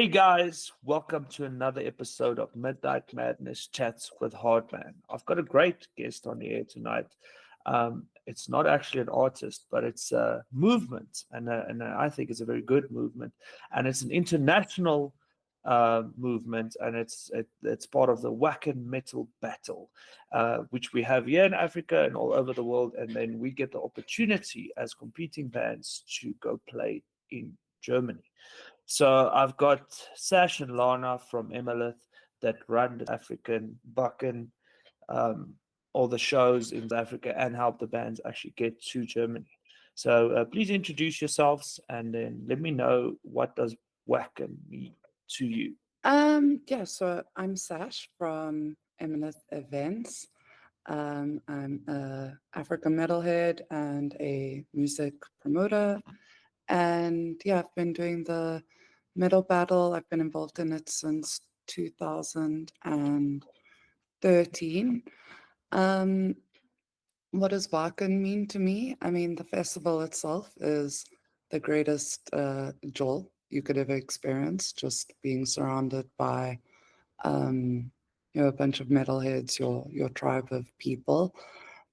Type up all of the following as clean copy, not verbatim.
Hey guys, welcome to another episode of Midnight Madness Chats with Hardman. I've got a great guest on the air tonight. It's not actually an artist, but it's a movement, and I think it's a very good movement, and it's an international movement, and it's part of the Wacken Metal Battle, which we have here in Africa and all over the world, and then we get the opportunity as competing bands to go play in Germany. So I've got Sash and Lana from Emalyth that run the African Wacken, um, all the shows in Africa and help the bands actually get to Germany. So please introduce yourselves and then let me know what does Wacken mean to you. So I'm Sash from Emalyth Events. I'm a African metalhead and a music promoter. And yeah, I've been doing the Metal Battle. I've been involved in it since 2013. Um, what does Wacken mean to me? I mean, the festival itself is the greatest joy you could ever experience, just being surrounded by a bunch of metalheads, your tribe of people.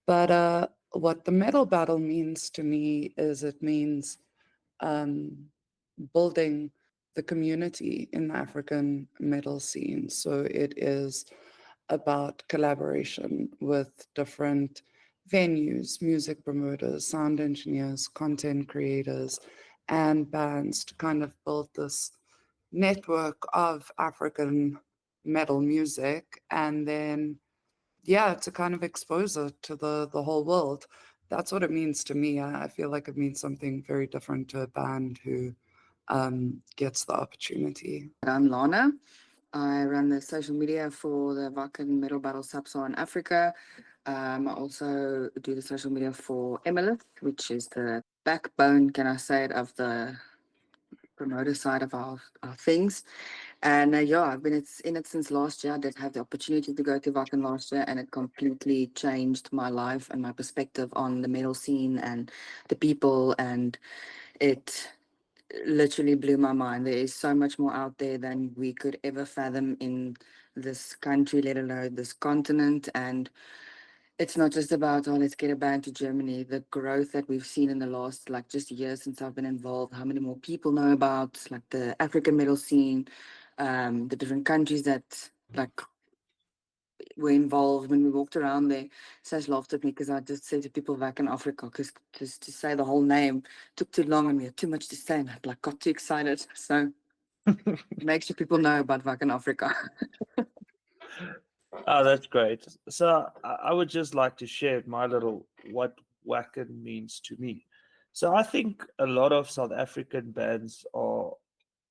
But what the Metal Battle means to me is it means um, building the community in the African metal scene. So it is about collaboration with different venues, music promoters, sound engineers, content creators, and bands to kind of build this network of African metal music, and then to kind of expose it to the whole world. That's what it means to me. I feel like it means something very different to a band who gets the opportunity. I'm Lana. I run the social media for the Wacken Metal Battle Sub-Saharan Africa. I also do the social media for Emalyth, which is the backbone, can I say it, of the promoter side of our things. And I've been in it since last year. I did have the opportunity to go to Wacken last year, and it completely changed my life and my perspective on the metal scene and the people, and it literally blew my mind. There is so much more out there than we could ever fathom in this country, let alone this continent. And it's not just about, oh, let's get a band to Germany. The growth that we've seen in the last, like, just years since I've been involved, how many more people know about, like, the African metal scene, the different countries that, like, were involved when we walked around there. Sash laughed at me because I just said to people back in Africa, because just to say the whole name took too long and we had too much to say, and I like got too excited. So make sure people know about Wacken Africa. Oh, that's great. So I would just like to share my little what Wacken means to me. So I think a lot of South African bands are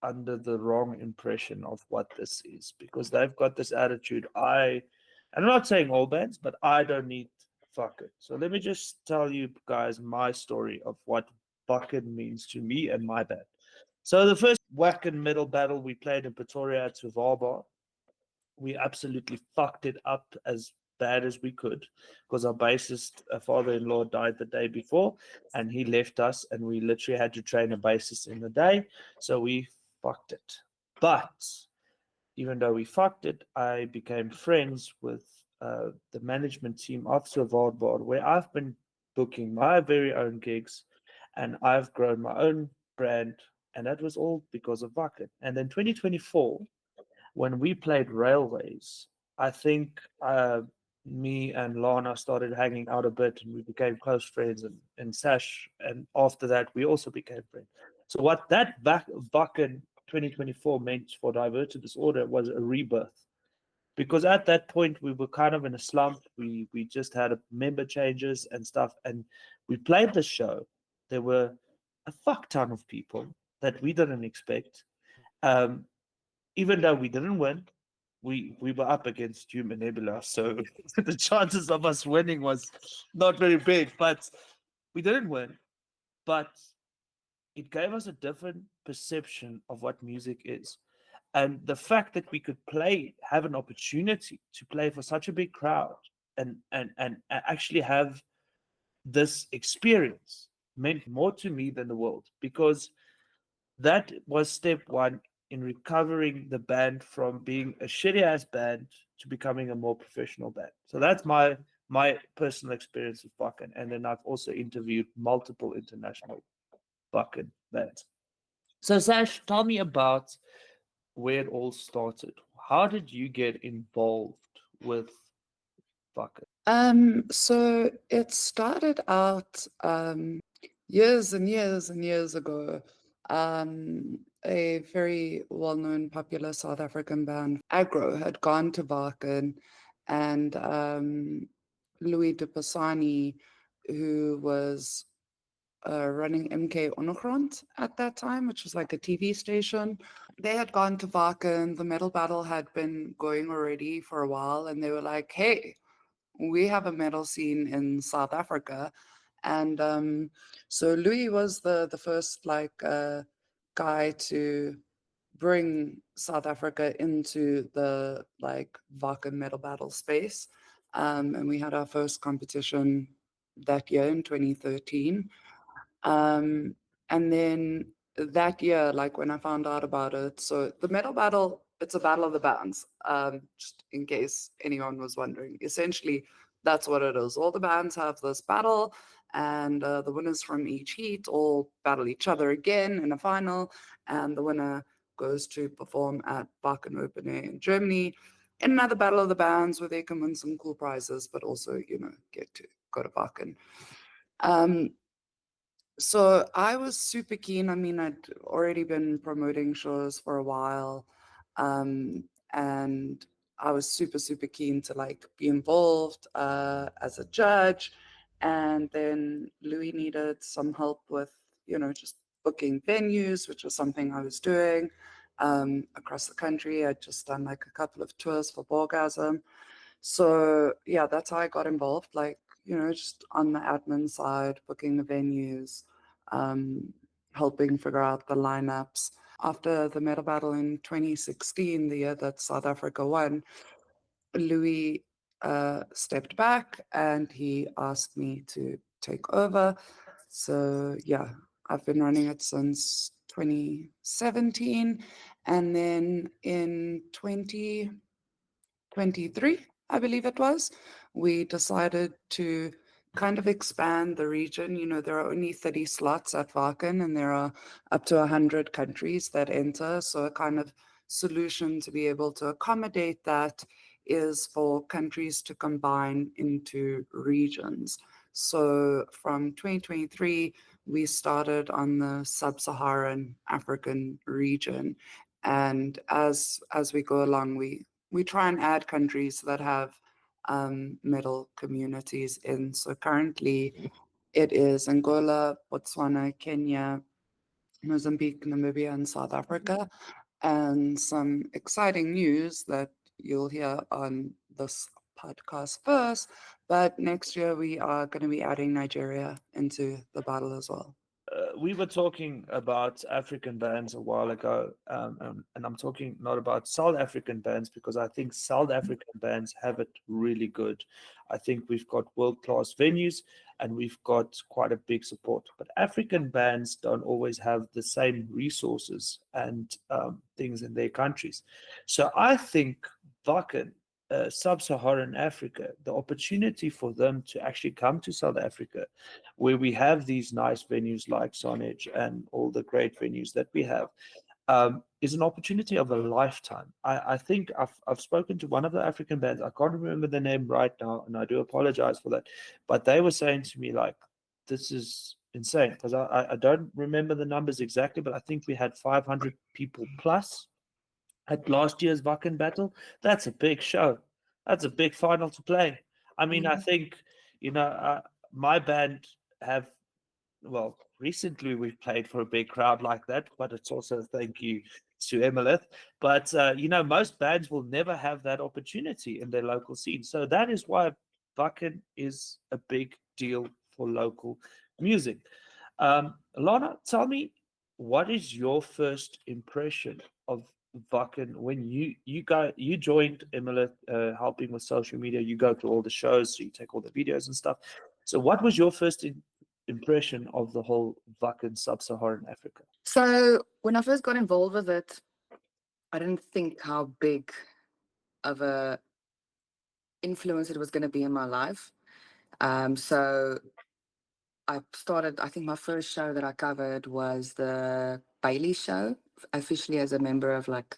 under the wrong impression of what this is because they've got this attitude. And I'm not saying all bands, but I don't need fuck it. So let me just tell you guys my story of what Wacken means to me and my band. So the first Wacken Metal Battle we played in Pretoria to Varbar, we absolutely fucked it up as bad as we could because our bassist father-in-law died the day before and he left us and we literally had to train a bassist in the day, so we fucked it. But even though we fucked it, I became friends with the management team of Survivor, where I've been booking my very own gigs and I've grown my own brand, and that was all because of Wacken. And then 2024, when we played Railways, I think me and Lana started hanging out a bit and we became close friends, and Sash, and after that, we also became friends. So what that Wacken 2024 meant for Diverted Disorder was a rebirth. Because at that point, we were kind of in a slump. We just had member changes and stuff, and we played the show. There were a fuck ton of people that we didn't expect. Um, Even though we didn't win, we were up against Human Nebula, so the chances of us winning was not very big. But we didn't win. But it gave us a different perception of what music is, and the fact that we could have an opportunity to play for such a big crowd, and actually have this experience meant more to me than the world, because that was step one in recovering the band from being a shitty ass band to becoming a more professional band. So that's my personal experience with Wacken. And then I've also interviewed multiple international Wacken bands. So Sash, tell me about where it all started. How did you get involved with Wacken? So it started out years and years and years ago. A very well-known, popular South African band, Agro, had gone to Wacken, and Louis de Pisani, who was running MK Ondergrond at that time, which was like a TV station. They had gone to Wacken. The metal battle had been going already for a while, and they were like, hey, we have a metal scene in South Africa. And so Louis was the first guy to bring South Africa into the Wacken metal battle space. And we had our first competition that year in 2013. And then that year, like when I found out about it, so the metal battle, it's a battle of the bands, just in case anyone was wondering. Essentially, that's what it is. All the bands have this battle, and the winners from each heat all battle each other again in a final, and the winner goes to perform at Wacken Open Air in Germany in another battle of the bands where they can win some cool prizes, but also, get to go to Wacken. So I was super keen. I mean, I'd already been promoting shows for a while, and I was super, super keen to be involved as a judge. And then Louis needed some help with, just booking venues, which was something I was doing across the country. I'd just done a couple of tours for Borgasm. So yeah, that's how I got involved. Just on the admin side, booking the venues, helping figure out the lineups. After the Metal Battle in 2016, the year that South Africa won, Louis stepped back and he asked me to take over. So yeah, I've been running it since 2017. And then in 2023, I believe it was, we decided to kind of expand the region. There are only 30 slots at Wacken, and there are up to 100 countries that enter. So a kind of solution to be able to accommodate that is for countries to combine into regions. So from 2023, we started on the Sub-Saharan African region. And as we go along, we try and add countries that have metal communities in. So currently it is Angola, Botswana, Kenya, Mozambique, Namibia, and South Africa. And some exciting news that you'll hear on this podcast first, but next year we are going to be adding Nigeria into the battle as well. We were talking about African bands a while ago, and I'm talking not about South African bands because I think South African bands have it really good. I think we've got world-class venues and we've got quite a big support. But African bands don't always have the same resources and things in their countries. So I think Wacken, Sub-Saharan Africa, the opportunity for them to actually come to South Africa, where we have these nice venues like Sonnage and all the great venues that we have, is an opportunity of a lifetime. I think I've spoken to one of the African bands. I can't remember the name right now, and I do apologize for that. But they were saying to me, this is insane, because I don't remember the numbers exactly, but I think we had 500 people plus at last year's Wacken Battle. That's a big show. That's a big final to play. I mean, I think, my band have, well, recently we've played for a big crowd like that, but it's also thank you to Emalyth. But, most bands will never have that opportunity in their local scene. So that is why Wacken is a big deal for local music. Lana, tell me, what is your first impression of Wacken when you joined Emalyth, helping with social media? You go to all the shows, so you take all the videos and stuff. So what was your first impression of the whole Wacken Sub-Saharan Africa? So when I first got involved with it, I didn't think how big of a influence it was going to be in my life. So I think my first show that I covered was the Bailey show, officially as a member of like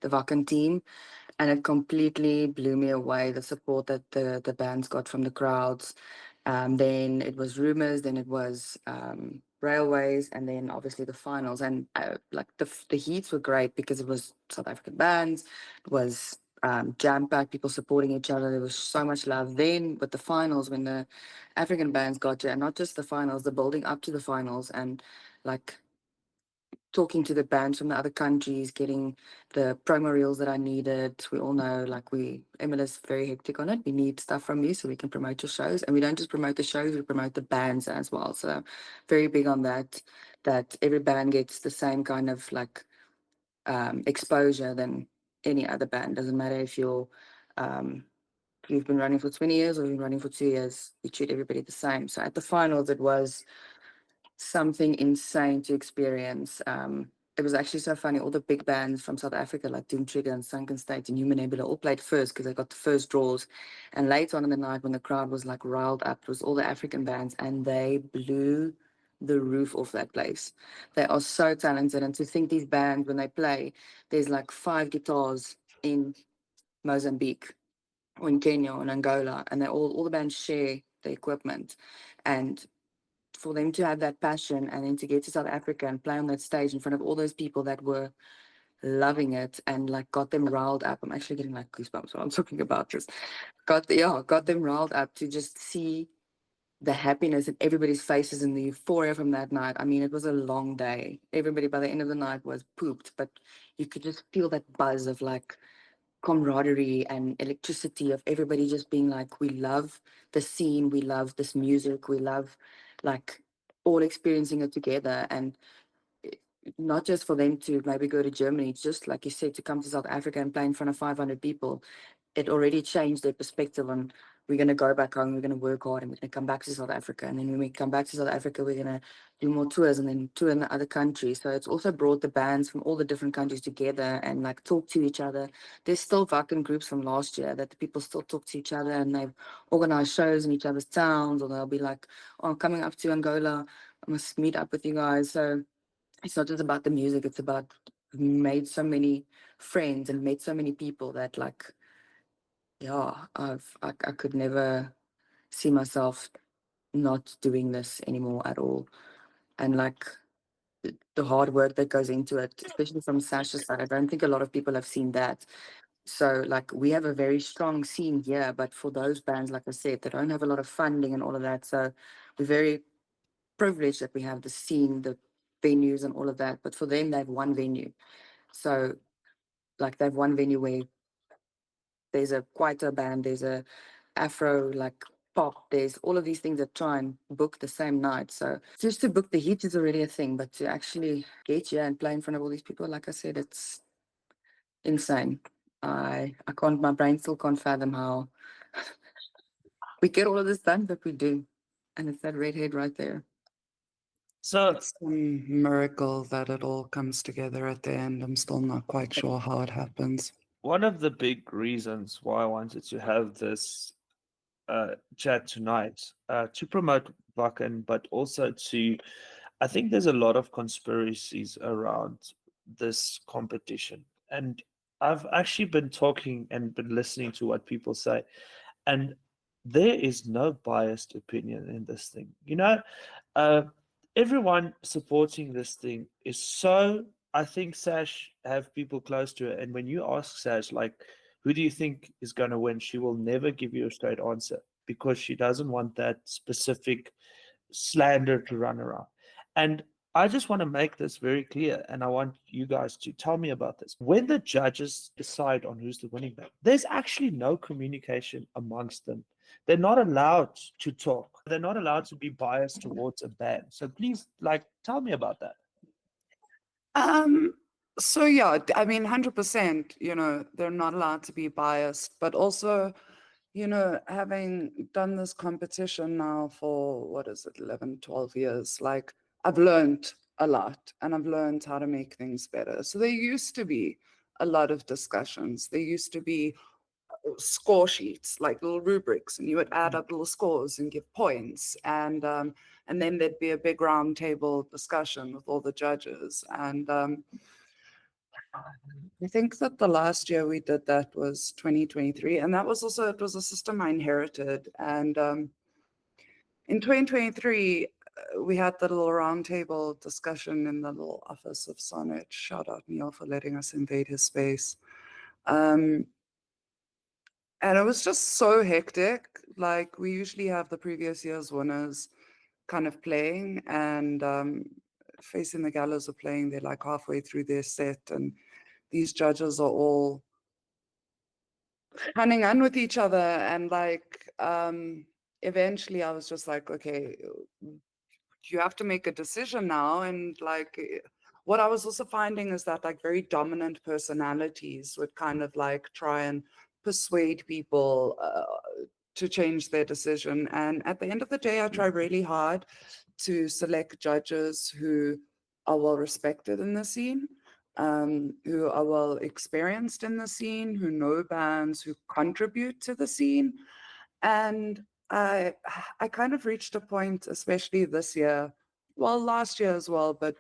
the Wacken team. And it completely blew me away, the support that the bands got from the crowds. Then it was Rumors, then it was Railways, and then obviously the finals. And like the heats were great because it was South African bands, it was jam-packed, people supporting each other. There was so much love. Then with the finals, when the African bands got you, and not just the finals, the building up to the finals, and like talking to the bands from the other countries, getting the promo reels that I needed. We all know, like Emalyth's very hectic on it. We need stuff from you so we can promote your shows. And we don't just promote the shows, we promote the bands as well. So very big on that, that every band gets the same kind of like exposure than any other band. Doesn't matter if um, you've been running for 20 years or you've been running for 2 years, we treat everybody the same. So at the finals, it was something insane to experience. It was actually so funny. All the big bands from South Africa, like Doom Trigger and Sunken State and Human Nebula, all played first because they got the first draws. And later on in the night, when the crowd was like riled up, it was all the African bands, and they blew the roof off that place. They are so talented. And to think these bands, when they play, there's like 5 guitars in Mozambique or in Kenya or in Angola, and they all the bands share the equipment. And for them to have that passion and then to get to South Africa and play on that stage in front of all those people that were loving it and like got them riled up. I'm actually getting like goosebumps when I'm talking about this. Got them riled up to just see the happiness in everybody's faces and the euphoria from that night. I mean, it was a long day. Everybody by the end of the night was pooped, but you could just feel that buzz of like camaraderie and electricity of everybody just being like, we love the scene, we love this music, we love like all experiencing it together. And not just for them to maybe go to Germany, just like you said, to come to South Africa and play in front of 500 people. It already changed their perspective on, we're going to go back home, we're going to work hard, and we're going to come back to South Africa. And then when we come back to South Africa, we're going to do more tours and then tour in the other countries. So it's also brought the bands from all the different countries together and like talk to each other. There's still Wacken groups from last year that the people still talk to each other, and they've organized shows in each other's towns, or they'll be like, oh, I'm coming up to Angola, I must meet up with you guys. So it's not just about the music, it's about made so many friends and met so many people that like, yeah, I could never see myself not doing this anymore at all. And like the hard work that goes into it, especially from Sasha's side, I don't think a lot of people have seen that. So like we have a very strong scene here, but for those bands, like I said, they don't have a lot of funding and all of that. So we're very privileged that we have the scene, the venues and all of that. But for them, they have one venue. So like they have one venue where there's a quieter band, there's a Afro like pop, there's all of these things that try and book the same night. So just to book the heat is already a thing, but to actually get here and play in front of all these people, like I said, it's insane. I can't, my brain still can't fathom how we get all of this done, but we do. And it's that redhead right there. So It's a miracle that it all comes together at the end. I'm still not quite sure how it happens. one of the big reasons why I wanted to have this chat tonight to promote Wacken, but also to, I think there's a lot of conspiracies around this competition. And I've actually been talking and been listening to what people say. And there is no biased opinion in this thing. Uh, everyone supporting this thing is so. I think Sash have people close to her, and when you ask Sash, like, who do you think is going to win, she will never give you a straight answer because she doesn't want that specific slander to run around. And I just want to make this very clear, and I want you guys to tell me about this. When the judges decide on who's the winning band, there's actually no communication amongst them. They're not allowed to talk. They're not allowed to be biased towards a band. So please, like, tell me about that. Um, so yeah, I mean, 100%, they're not allowed to be biased, but also, having done this competition now for, what is it, 11, 12 years, like I've learned a lot and I've learned how to make things better. So there used to be a lot of discussions. There used to be score sheets, like little rubrics, and you would add up little scores and give points, and then there'd be a big round table discussion with all the judges. And I think that the last year we did that was 2023, and that was also, it was a system I inherited. And in 2023, we had the little round table discussion in the little office of Sonnet. Shout out Neil for letting us invade his space. And it was just so hectic. Like, we usually have the previous year's winners kind of playing, and Facing the Gallows are playing. They're like halfway through their set, and these judges are all running on with each other. And like, eventually I was just like, okay, you have to make a decision now. And like, what I was also finding is that like very dominant personalities would kind of like try and persuade people to change their decision. And at the end of the day, I try really hard to select judges who are well respected in the scene, who are well experienced in the scene, who know bands, who contribute to the scene. And I kind of reached a point, especially this year, well, last year as well, but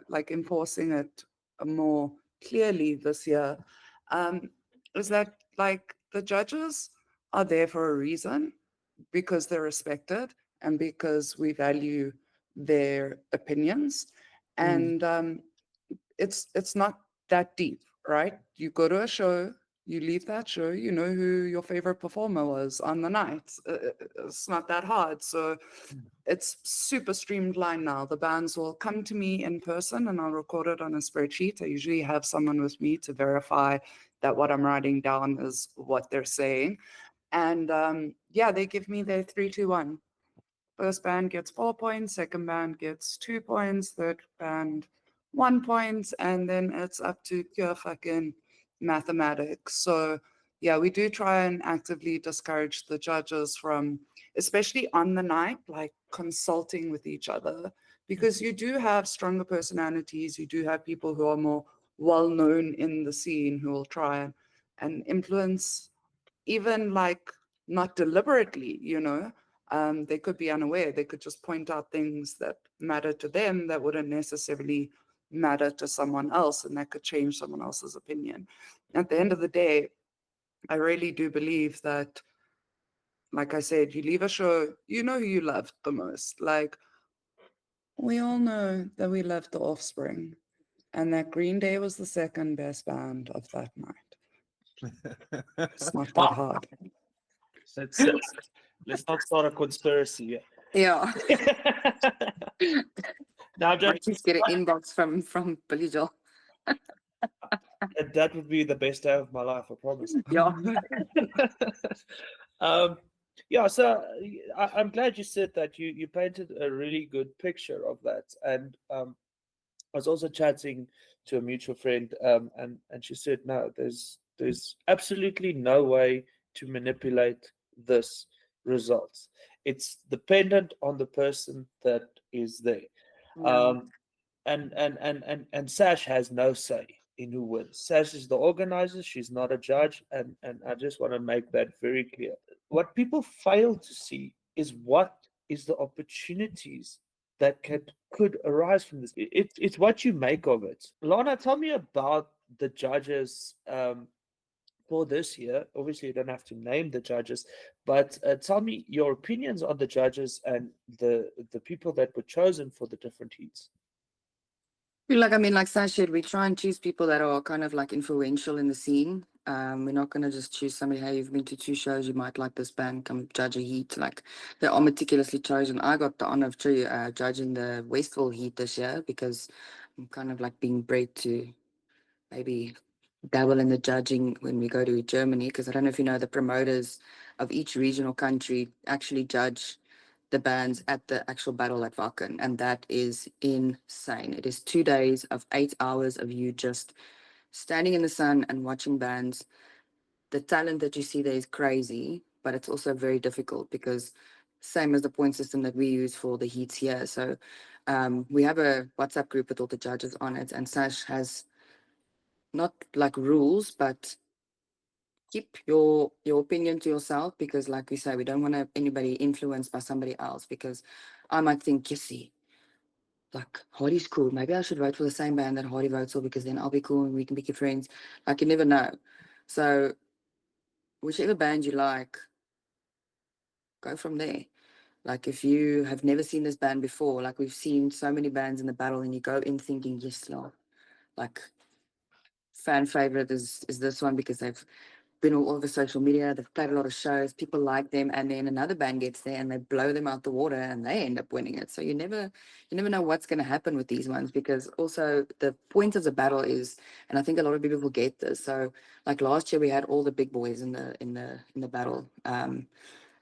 like enforcing it more clearly this year, is that like the judges are there for a reason, because they're respected and because we value their opinions. And it's not that deep, right? You go to a show, you leave that show, you know who your favorite performer was on the night. It's not that hard. So it's super streamlined now. The bands will come to me in person and I'll record it on a spreadsheet. I usually have someone with me to verify that what I'm writing down is what they're saying. And yeah, they give me their 3, 2, 1. First band gets 4 points, second band gets 2 points, third band 1 point, and then it's up to pure fucking mathematics. So yeah, we do try and actively discourage the judges from, especially on the night, like consulting with each other, because you do have stronger personalities, you do have people who are more well known in the scene who will try and influence, even like not deliberately, you know. They could be unaware. They could just point out things that matter to them that wouldn't necessarily matter to someone else, and that could change someone else's opinion. At the end of the day, I really do believe that, like I said, you leave a show, you know who you loved the most. Like, we all know that we loved The Offspring, and that Green Day was the second best band of that night. It's not that hard. Let's not start a conspiracy. Yeah. Now, Might just get an inbox from Billy Joel. that would be the best day of my life, I promise. Yeah. Yeah, so I'm glad you said that. You painted a really good picture of that. And I was also chatting to a mutual friend, and she said, no, there's absolutely no way to manipulate this results. It's dependent on the person that is there. Yeah. And Sash has no say in who wins. Sash is the organizer, she's not a judge, and I just want to make that very clear. What people fail to see is what is the opportunities that could arise from this. It's what you make of it. Lana, tell me about the judges for this year. Obviously, you don't have to name the judges, but tell me your opinions on the judges and the people that were chosen for the different heats. Like Sash said, we try and choose people that are kind of like influential in the scene. We're not going to just choose somebody, hey, you've been to 2 shows, you might like this band, come judge a heat. Like, they are meticulously chosen. I got the honor of judging the Westville heat this year because I'm kind of like being bred to maybe dabble in the judging when we go to Germany, because I don't know if you know, the promoters of each regional country actually judge the bands at the actual battle at Wacken, and that is insane. It is 2 days of 8 hours of you just standing in the sun and watching bands. The talent that you see there is crazy, but it's also very difficult because same as the point system that we use for the heats here. So we have a WhatsApp group with all the judges on it, and Sash has not like rules, but keep your opinion to yourself, because like we say, we don't want to have anybody influenced by somebody else, because I might think, you see, like Hardy's cool, maybe I should vote for the same band that Hardy votes for, because then I'll be cool and we can be good friends. Like, you never know. So whichever band you like, go from there. Like, if you have never seen this band before, like we've seen so many bands in the battle, and you go in thinking, yes, Lord, like fan favorite is this one because they've been all over social media, they've played a lot of shows, people like them, and then another band gets there and they blow them out the water and they end up winning it. So you never know what's going to happen with these ones, because also the point of the battle is, and I think a lot of people forget this. So like last year we had all the big boys in the battle.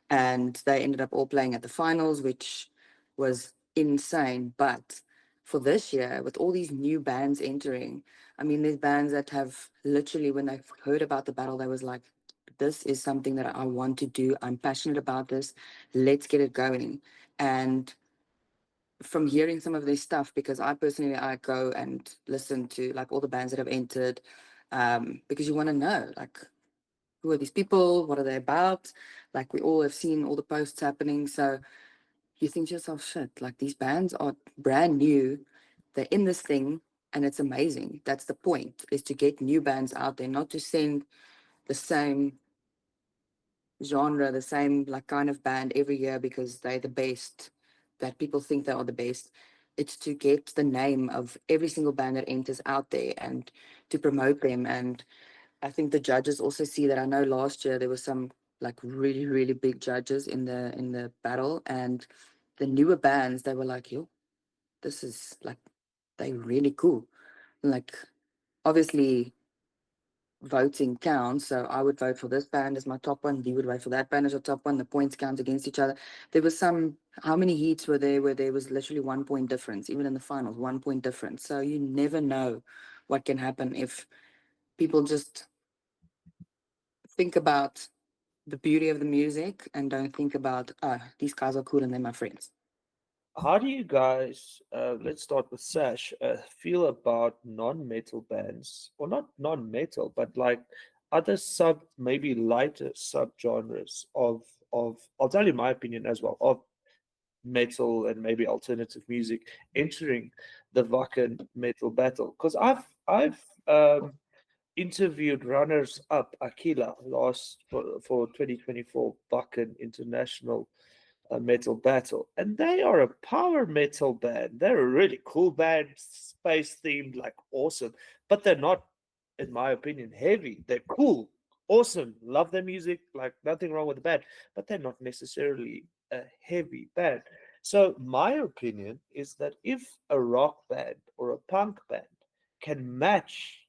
And they ended up all playing at the finals, which was insane. But for this year, with all these new bands entering, I mean, there's bands that have literally, when they've heard about the battle, they was like, this is something that I want to do. I'm passionate about this. Let's get it going. And from hearing some of their stuff, because I go and listen to like all the bands that have entered, because you want to know, like, who are these people? What are they about? Like, we all have seen all the posts happening. So you think to yourself, shit, like these bands are brand new. They're in this thing and it's amazing. That's the point, is to get new bands out there, not to send the same genre, the same like kind of band every year because they're the best, that people think they are the best. It's to get the name of every single band that enters out there and to promote them. And I think the judges also see that. I know last year there was some like really, really big judges in the battle, and the newer bands, they were like, yo, this is like, they really cool. Like, obviously voting counts. So I would vote for this band as my top one. You would vote for that band as your top one. The points count against each other. There was some, how many heats were there where there was literally 1 point difference, even in the finals, 1 point difference. So you never know what can happen if people just think about the beauty of the music and don't think about, these guys are cool and they're my friends. How do you guys, let's start with Sash, feel about non-metal bands, or not non-metal, but like other maybe lighter subgenres of, I'll tell you my opinion as well, of metal and maybe alternative music entering the Wacken Metal Battle? Because I've interviewed runners up Aquila last for 2024 Wacken International Metal Battle, and they are a power metal band. They're a really cool band, space themed, like awesome, but they're not, in my opinion, heavy. They're cool, awesome, love their music, like nothing wrong with the band, but they're not necessarily a heavy band. So my opinion is that if a rock band or a punk band can match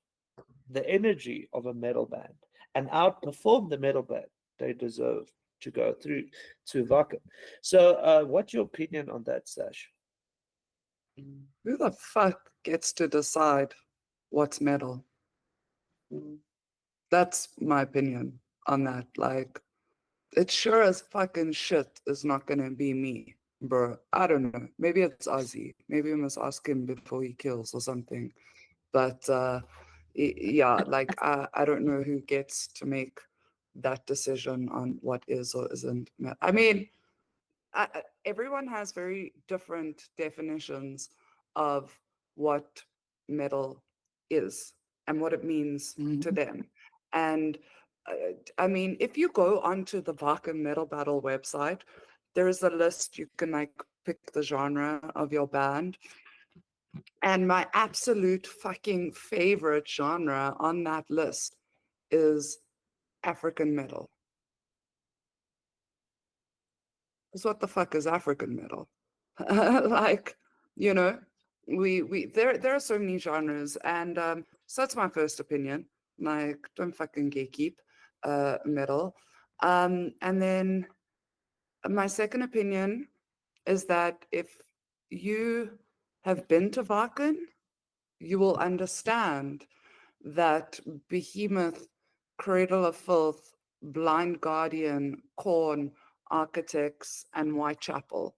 the energy of a metal band and outperform the metal band, they deserve to go through to Wacken. So, what's your opinion on that, Sash? Who the fuck gets to decide what's metal? That's my opinion on that. Like, it sure as fucking shit is not gonna be me, bro. I don't know. Maybe it's Ozzy. Maybe I must ask him before he kills or something. But yeah, like I don't know who gets to make that decision on what is or isn't. I mean, everyone has very different definitions of what metal is and what it means to them. And I mean, if you go onto the Wacken Metal Battle website, there is a list. You can like pick the genre of your band. And my absolute fucking favorite genre on that list is African metal. Because what the fuck is African metal? Like, you know, there are so many genres, and so that's my first opinion. Like, don't fucking gatekeep metal. And then my second opinion is that if you have been to Wacken, you will understand that Behemoth, Cradle of Filth, Blind Guardian, Korn, Architects, and Whitechapel,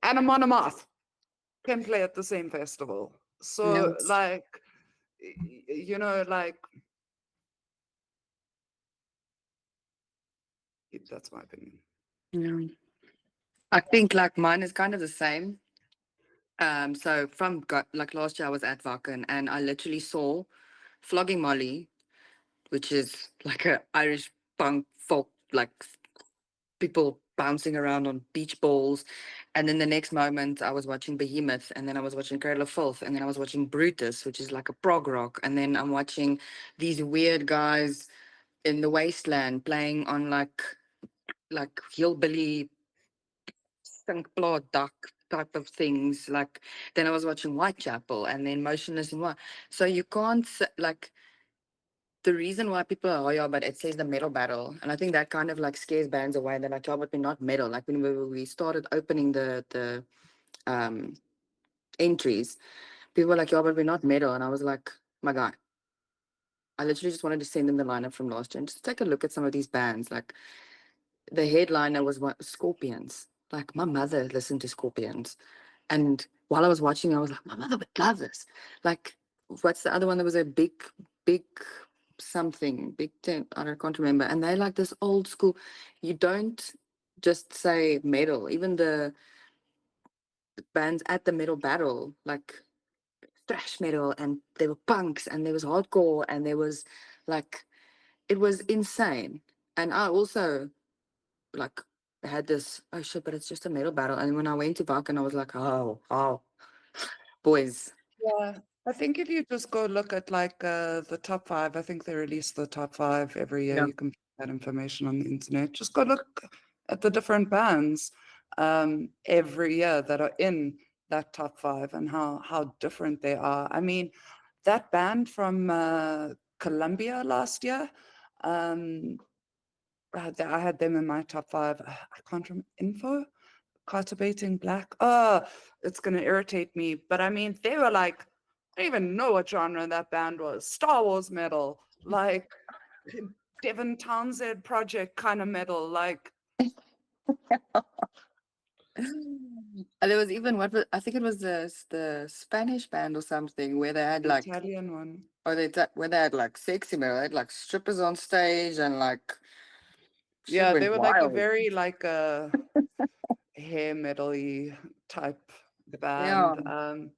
and a Monomoth can play at the same festival. So, Yes. like, you know, like, that's my opinion. Yeah. I think like mine is kind of the same. So like last year I was at Wacken and I literally saw Flogging Molly, which is like a Irish punk folk, like people bouncing around on beach balls. And then the next moment I was watching Behemoth, and then I was watching Cradle of Filth, and then I was watching Brutus, which is like a prog rock. And then I'm watching these weird guys in the wasteland playing on like hillbilly sunk blood duck type of things. Like then I was watching Whitechapel and then Motionless in White. So you can't like the reason why people are, oh yeah, but it says the metal battle. And I think that kind of like scares bands away. They're like, yeah, but we're not metal. Like when we started opening the um entries, people were like, yeah, but we're not metal. And I was like, my guy, I literally just wanted to send them the lineup from last year and just take a look at some of these bands. Like the headliner was what Scorpions. Like my mother listened to Scorpions. And while I was watching, I was like, my mother would love this. Like, what's the other one? There was a big something, big tent. I can't remember. And they like this old school. You don't just say metal. Even the bands at the metal battle, like thrash metal, and there were punks, and there was hardcore, and there was like, it was insane. And I also like had this, oh shit, but it's just a metal battle. And when I went to Wacken, I was like, oh, boys. Yeah, I think if you just go look at like the top five, I think they release the top five every year. Yeah. You can find that information on the internet. Just go look at the different bands every year that are in that top five and how different they are. I mean, that band from Colombia last year, um, I had them in my top five. I can't remember. Info? Cultivating Black. Oh, it's going to irritate me. But I mean, they were like, I don't even know what genre that band was. Star Wars metal, like Devin Townsend project kind of metal. Like, And there was even I think it was the Spanish band or something where they had the like, Italian one. or where they had like sexy metal, they had like strippers on stage and like shit Yeah, they went were like a wild. very like a hair metal-y type Yeah. band. No,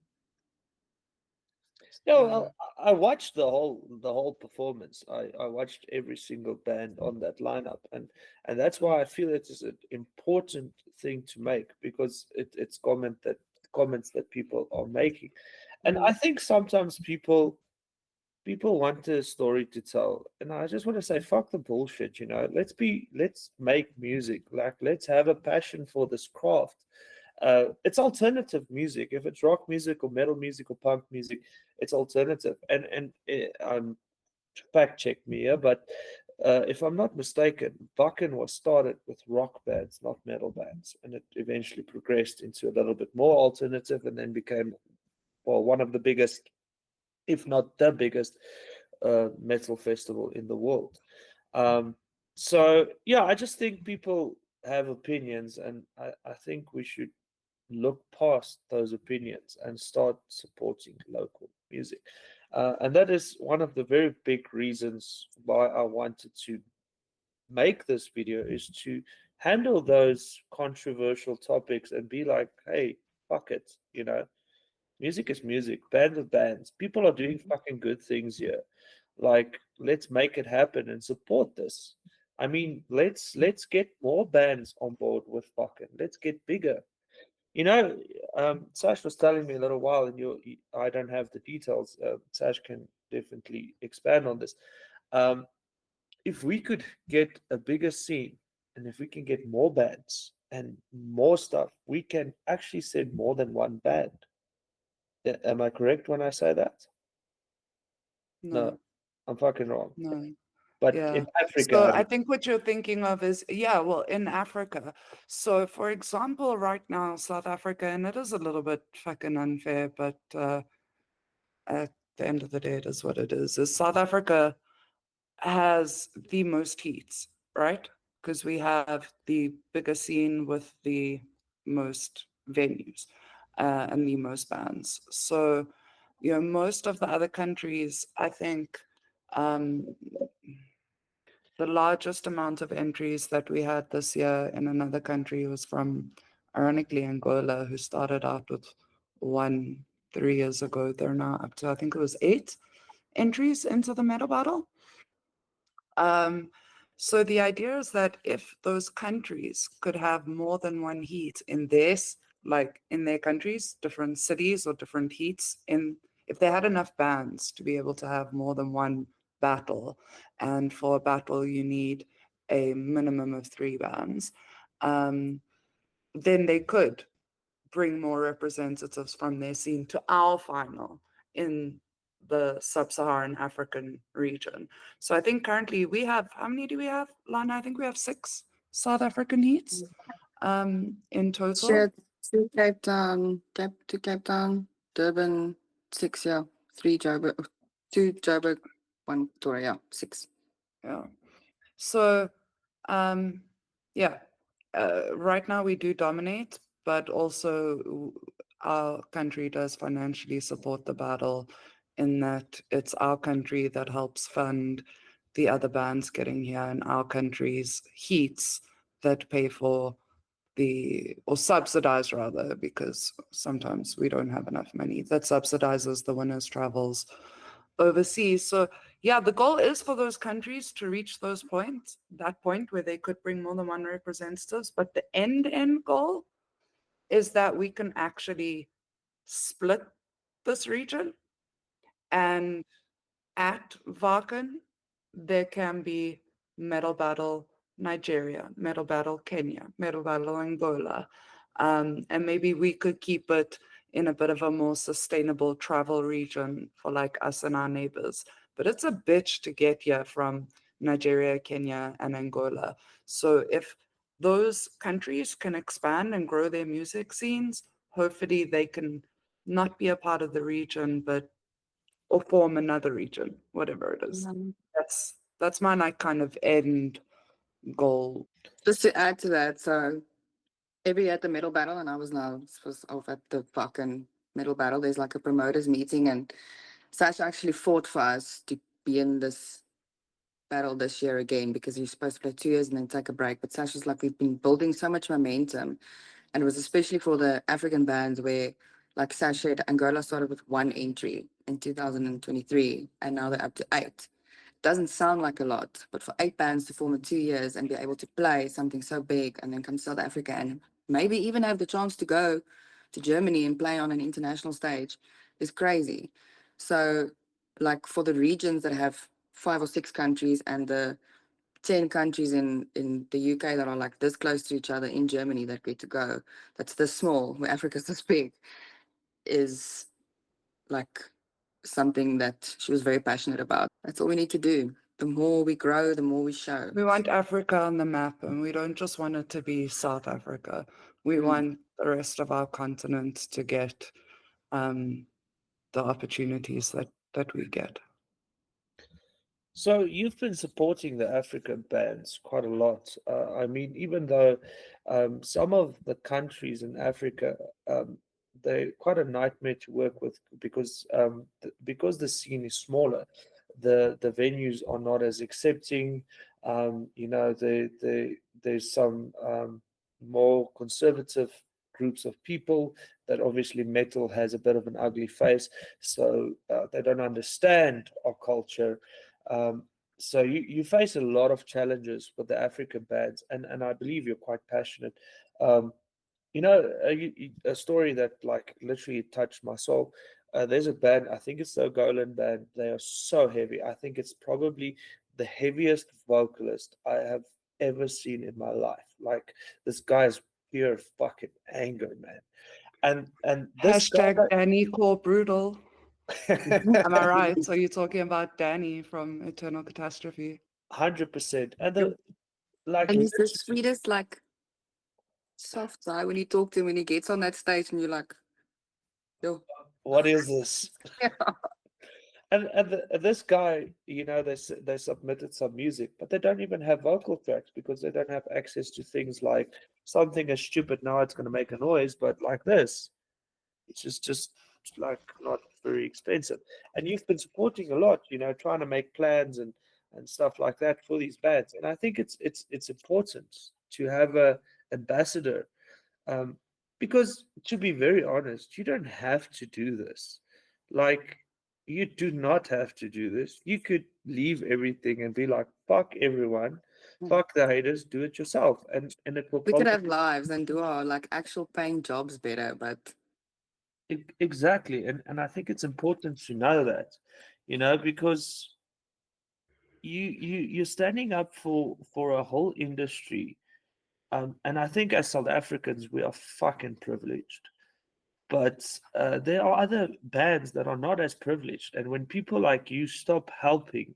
Yeah. I watched the whole performance. I watched every single band on that lineup, and that's why I feel it is an important thing to make because it's comments that people are making, and I think sometimes people want a story to tell, and I just want to say fuck the bullshit. Let's make music. Like let's have a passion for this craft. It's alternative music. If it's rock music or metal music or punk music, it's alternative. And fact check me here, but if I'm not mistaken, Wacken was started with rock bands, not metal bands, and it eventually progressed into a little bit more alternative, and then became well one of the biggest, if not the biggest, metal festival in the world. Um, so yeah, I just think people have opinions, and I think we should look past those opinions and start supporting local music. And that is one of the very big reasons why I wanted to make this video is to handle those controversial topics and be like, hey, fuck it, music is music, bands are bands. People are doing fucking good things here. Like, let's make it happen and support this. I mean, let's get more bands on board with fucking. Let's get bigger. You know, Sash was telling me a little while, and I don't have the details. Sash can definitely expand on this. Um, if we could get a bigger scene, and if we can get more bands and more stuff, we can actually send more than one band. Am I correct when I say that? No, No, I'm fucking wrong. no. But Yeah. in Africa, So I I mean, think what you're thinking of is, yeah, well, in Africa. So for example, right now, South Africa, and it is a little bit fucking unfair, but at the end of the day, it is what it is South Africa has the most heats, right? Because we have the bigger scene with the most venues and the most bands. So most of the other countries, I think, um, the largest amount of entries that we had this year in another country was from, ironically, Angola, who started out with 3 years ago. They're now up to, I think it was 8 entries into the Metal Battle. So the idea is that if those countries could have more than one heat in in their countries, different cities or different heats, if they had enough bands to be able to have more than one battle, and for a battle you need a minimum of 3 bands, then they could bring more representatives from their scene to our final in the sub-Saharan African region. So I think currently we have, how many do we have, Lana? I think we have 6 South African heats in total. Sure. To Cape Town, Durban, 6, yeah. 3 Joburg, 2 Joburg, 1 Pretoria, 6. Yeah. So, yeah, right now we do dominate, but also our country does financially support the battle in that it's our country that helps fund the other bands getting here, and our country's heats that pay for or subsidize rather, because sometimes we don't have enough money, that subsidizes the winners' travels overseas. So yeah, the goal is for those countries to reach that point where they could bring more than one representatives. But the end goal is that we can actually split this region, and at Wacken, there can be Metal Battle Nigeria, Metal Battle Kenya, Metal Battle Angola. And maybe we could keep it in a bit of a more sustainable travel region for like us and our neighbors. But it's a bitch to get here from Nigeria, Kenya, and Angola. So if those countries can expand and grow their music scenes, hopefully they can not be a part of the region, or form another region, whatever it is. That's my like kind of end goal. Just to add to that, so every year at the Metal Battle, and I was over at the fucking Metal Battle, there's like a promoters meeting, and Sasha actually fought for us to be in this battle this year again, because you're supposed to play 2 years and then take a break. But Sasha's like, we've been building so much momentum, and it was especially for the African bands where, like Sasha said, Angola started with 1 entry in 2023, and now they're up to 8. Doesn't sound like a lot, but for 8 bands to form in 2 years and be able to play something so big and then come to South Africa and maybe even have the chance to go to Germany and play on an international stage is crazy. So, like, for the regions that have 5 or 6 countries and the 10 countries in the UK that are like this close to each other, in Germany that get to go, that's this small, where Africa's this big, is like something that she was very passionate about. That's all we need to do. The more we grow, the more we show. We want Africa on the map, and we don't just want it to be South Africa. We want the rest of our continent to get the opportunities that we get. So you've been supporting the African bands quite a lot. I mean, even though some of the countries in Africa, they're quite a nightmare to work with because the scene is smaller, the venues are not as accepting. There's some more conservative groups of people that obviously metal has a bit of an ugly face, so they don't understand our culture. So you face a lot of challenges with the African bands, and I believe you're quite passionate. A story that like literally touched my soul. There's a band, I think it's the Angolan band. They are so heavy. I think it's probably the heaviest vocalist I have ever seen in my life. Like, this guy's pure fucking anger, man. And this guy, Danny Core Brutal. Am I right? So you're talking about Danny from Eternal Catastrophe? 100%. And he's the sweetest, like, soft guy when you talk to him, when he gets on that stage and you're like, yo, what is this? yeah. And this guy, they submitted some music, but they don't even have vocal tracks because they don't have access to things like something as stupid. Now it's going to make a noise, but like this, it's just like not very expensive. And you've been supporting a lot, trying to make plans and stuff like that for these bands. And I think it's important to have a ambassador, um, because to be very honest, you don't have to do this. Like, you do not have to do this. You could leave everything and be like, fuck everyone, fuck the haters, do it yourself, and it will We could probably have lives and do our like actual paying jobs better, but exactly. And I think it's important to know that, because you're standing up for a whole industry. And I think as South Africans, we are fucking privileged. But there are other bands that are not as privileged. And when people like you stop helping,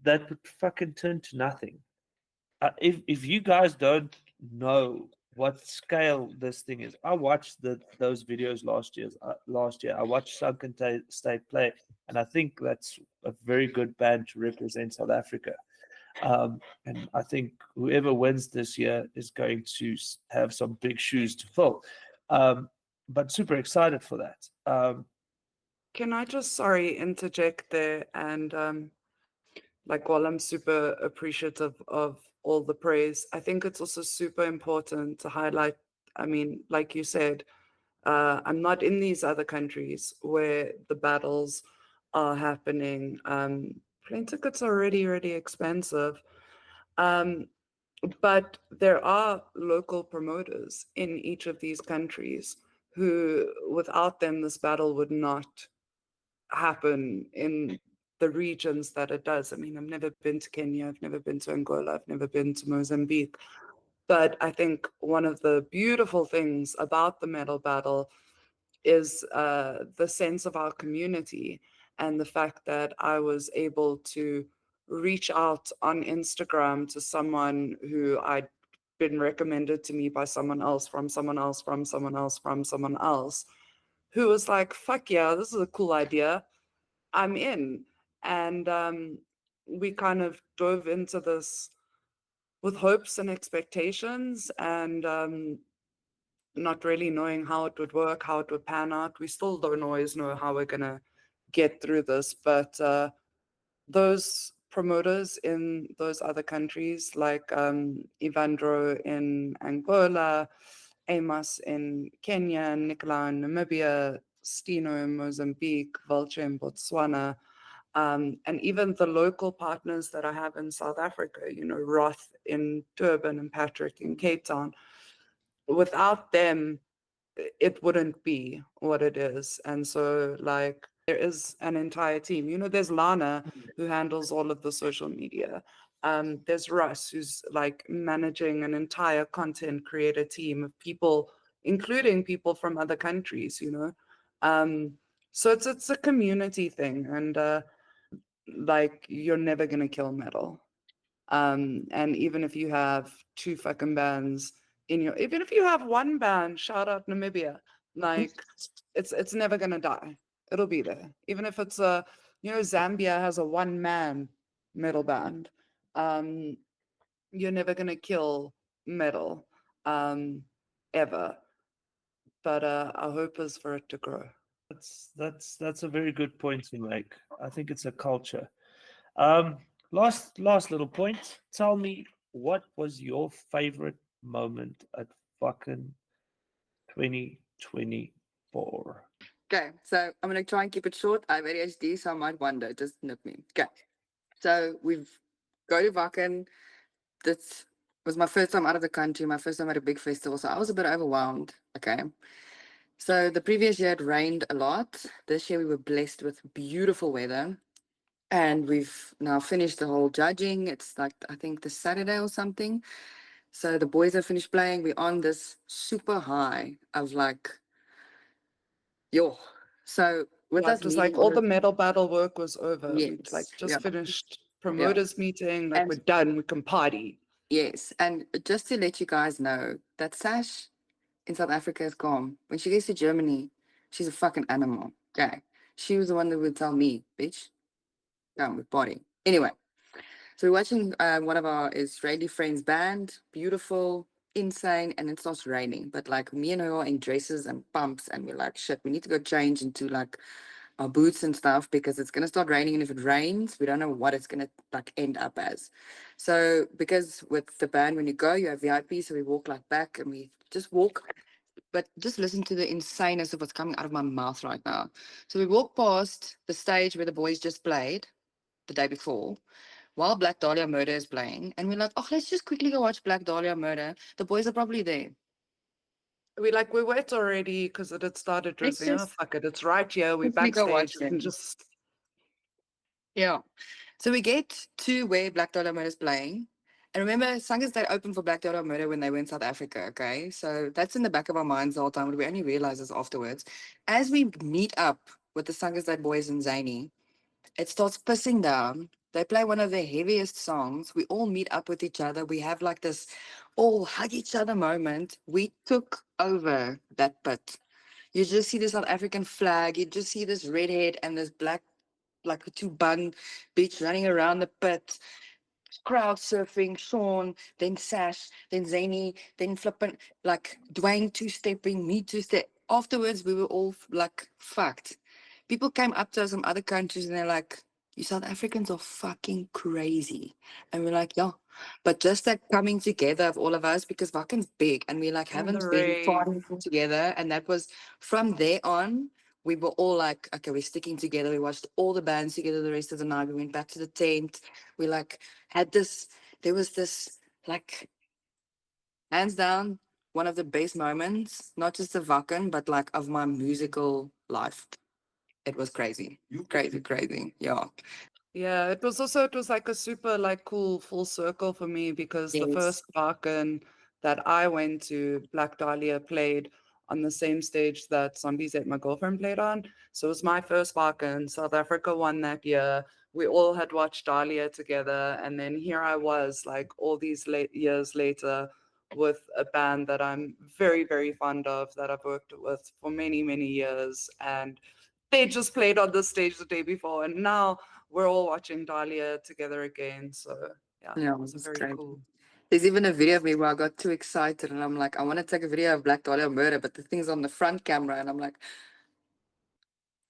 that would fucking turn to nothing. If you guys don't know what scale this thing is, I watched those videos last year. I watched Sunken State play, and I think that's a very good band to represent South Africa. And I think whoever wins this year is going to have some big shoes to fill. But super excited for that. Can I just, sorry, interject there? And like, while I'm super appreciative of all the praise, I think it's also super important to highlight, I mean, like you said, I'm not in these other countries where the battles are happening. Plane tickets are really expensive. But there are local promoters in each of these countries who, without them, this battle would not happen in the regions that it does. I mean, I've never been to Kenya, I've never been to Angola, I've never been to Mozambique. But I think one of the beautiful things about the metal battle is the sense of our community, and the fact that I was able to reach out on Instagram to someone who I'd been recommended to me by someone else, from someone else, from someone else, from someone else, who was like, fuck yeah, this is a cool idea, I'm in. And we kind of dove into this with hopes and expectations, and not really knowing how it would work, how it would pan out. We still don't always know how we're going to get through this, but those promoters in those other countries, like Ivandro in Angola, Amos in Kenya, Nicola in Namibia, Stino in Mozambique, Vulture in Botswana, and even the local partners that I have in South Africa, Roth in Durban and Patrick in Cape Town. Without them, it wouldn't be what it is. And so, like, there is an entire team. There's Lana, who handles all of the social media. There's Russ, who's like managing an entire content creator team of people, including people from other countries, so it's a community thing. And like, you're never gonna kill metal. And even if you have two fucking bands even if you have one band, shout out Namibia, like, it's never gonna die. It'll be there. Even if it's Zambia has a one-man metal band. You're never gonna kill metal, ever. But our hope is for it to grow. That's a very good point to make. I think it's a culture. Last little point. Tell me, what was your favorite moment at Wacken 2024? okay. So I'm gonna try and keep it short. I have ADHD, so I might wonder. Just nip me. Okay. So we've go to Wacken. This was my first time out of the country, my first time at a big festival, so I was a bit overwhelmed. Okay. So the previous year it rained a lot. This year we were blessed with beautiful weather. And we've now finished the whole judging. It's like, I think, the Saturday or something. So the boys have finished playing. We're on this super high of like, yo. So with us Just meeting like all the metal battle work was over. We like yes, just yeah, finished promoters meeting, like, and we're done, we can party. yes, and just to let you guys know that Sash in South Africa is calm. When she gets to Germany, she's a fucking animal. Okay, she was the one that would tell me, bitch, come with party. Anyway, so we're watching one of our Israeli friends band, beautiful. insane, and it starts raining. But like me and her are in dresses and pumps, and we're like, shit, we need to go change into like our boots and stuff because it's gonna start raining, and if it rains, we don't know what it's gonna like end up as. So because with the band, when you go, you have VIP, so we walk like back and we just walk, but just listen to the insaneness of what's coming out of my mouth right now. So we walk past the stage where the boys just played the day before, while Black Dahlia Murder is playing, and we're like, oh, let's just quickly go watch Black Dahlia Murder. The boys are probably there. We wet already because it had started Let's drizzling. Oh, just fuck it. It's right here. We're quickly go watch backstage. We can them. just Yeah. So we get to where Black Dahlia Murder is playing. And remember, Sangers Day opened for Black Dahlia Murder when they were in South Africa, okay? So that's in the back of our minds the whole time, but we only realize this afterwards. As we meet up with the Sangers Day boys in Zany, it starts pissing down. They play one of their heaviest songs. We all meet up with each other. We have like this all hug each other moment. We took over that pit. You just see the South African flag. You just see this redhead and this black, like two bun bitch running around the pit, crowd surfing, Sean, then Sash, then Zany, then flipping, like Dwayne two-stepping, me two-step. Afterwards, we were all like fucked. People came up to us from other countries and they're like, you South Africans are fucking crazy. And we're like, yeah. But just that coming together of all of us, because Wacken's big and we like in the haven't been rave. far together. And that was from there on, we were all like, okay, we're sticking together. We watched all the bands together the rest of the night. We went back to the tent. We like had this, there was this like hands down one of the best moments, not just of Wacken, but like of my musical life. It was crazy. Crazy, crazy. Yeah. Yeah, it was like a super like cool full circle for me because the Yes. first Wacken that I went to, Black Dahlia played on the same stage that Zombies Ate My Girlfriend played on. So it was my first Wacken. South Africa won that year. We all had watched Dahlia together, and then here I was, like all these years later, with a band that I'm very, very fond of, that I've worked with for many, many years, and they just played on the stage the day before, and now we're all watching Dahlia together again. So yeah, Yeah, it was it's very crazy. cool. There's even a video of me where I got too excited and I'm like, I want to take a video of Black Dahlia Murder, but the thing's on the front camera and I'm like,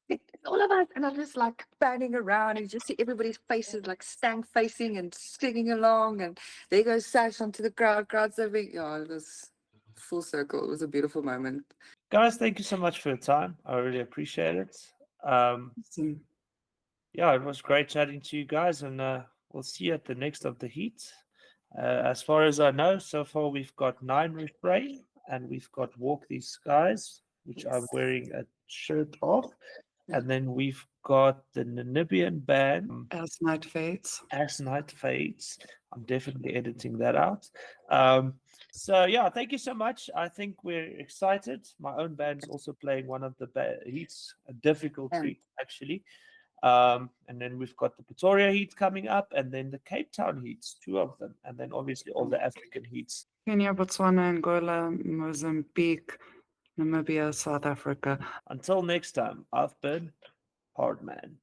it's all of us. And I'm just like panning around and you just see everybody's faces like stank facing and singing along. And there goes Sash onto the crowd surfing. Yeah, it was full circle. It was a beautiful moment. Guys, thank you so much for your time. I really appreciate it. Yeah, it was great chatting to you guys, and we'll see you at the next of the heat. As far as I know, so far we've got 9 refrain, and we've got Walk These Skies, which I'm wearing a shirt of. And then we've got the Namibian band, As night fades. As Night Fades. I'm definitely editing that out. So yeah, thank you so much. I think we're excited. My own band's also playing one of the heats, a difficult Yeah. heat actually. And then we've got the Pretoria heat coming up, and then the Cape Town heats, 2 of them, and then obviously all the African heats. Kenya, Botswana, Angola, Mozambique, Namibia, South Africa. Until next time, I've been Hardman.